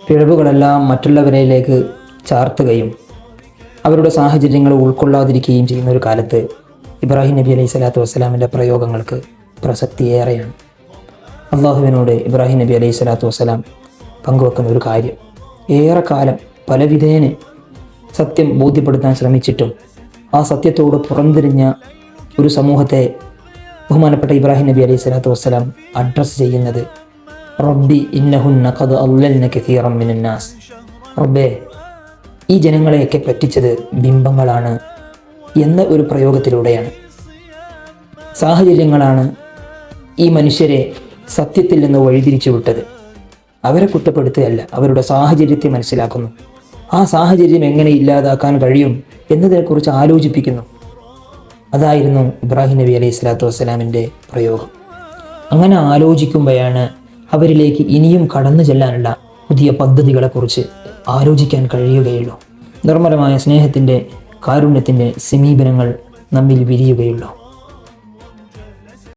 പിഴവുകളെല്ലാം മറ്റുള്ളവരിലേക്ക് ചാർത്തുകയും അവരുടെ സാഹചര്യങ്ങൾ ഉൾക്കൊള്ളാതിരിക്കുകയും ചെയ്യുന്ന ഒരു കാലത്ത് ഇബ്രാഹിം നബി അലൈഹി സ്വലാത്തു വസ്സലാമിൻ്റെ പ്രയോഗങ്ങൾക്ക് പ്രസക്തിയേറെയാണ്. അള്ളാഹുവിനോട് ഇബ്രാഹിം നബി അലൈഹി സ്വലാത്തു വസ്സലാം പങ്കുവെക്കുന്ന ഒരു കാര്യം, ഏറെക്കാലം പലവിധേന സത്യം ബോധ്യപ്പെടുത്താൻ ശ്രമിച്ചിട്ടും ആ സത്യത്തോട് പുറംതിരിഞ്ഞ ഒരു സമൂഹത്തെ ബഹുമാനപ്പെട്ട ഇബ്രാഹിം നബി അലൈഹി സ്വലാത്തു വസ്സലാം അഡ്രസ്സ് ചെയ്യുന്നത് റബ്ബി ഇന്നഹുന്ന ഖദ് അള്ളൽന കസീറൻ മിനന്നാസ്, റബ്ബേ ഈ ജനങ്ങളെയൊക്കെ പറ്റിച്ചത് ബിംബങ്ങളാണ് എന്ന ഒരു പ്രയോഗത്തിലൂടെയാണ്. സാഹചര്യങ്ങളാണ് ഈ മനുഷ്യരെ സത്യത്തിൽ നിന്ന് വഴിതിരിച്ചു വിട്ടത്. അവരെ കുറ്റപ്പെടുത്തുകയല്ല, അവരുടെ സാഹചര്യത്തെ മനസ്സിലാക്കുന്നു. ആ സാഹചര്യം എങ്ങനെ ഇല്ലാതാക്കാൻ കഴിയും എന്നതിനെക്കുറിച്ച് ആലോചിപ്പിക്കുന്നു. അതായിരുന്നു ഇബ്രാഹിം നബി അലൈഹി സ്വലാത്തു വസ്സലാമിൻ്റെ പ്രയോഗം. അങ്ങനെ ആലോചിക്കുമ്പോഴാണ് അവരിലേക്ക് ഇനിയും കടന്നു ചെല്ലാനുള്ള പുതിയ പദ്ധതികളെക്കുറിച്ച് ആലോചിക്കാൻ കഴിയുകയുള്ളൂ. നിർമ്മലമായ സ്നേഹത്തിൻ്റെ, കാരുണ്യത്തിൻ്റെ സമീപനങ്ങൾ നമ്മിൽ വിരിയുകയുള്ളൂ.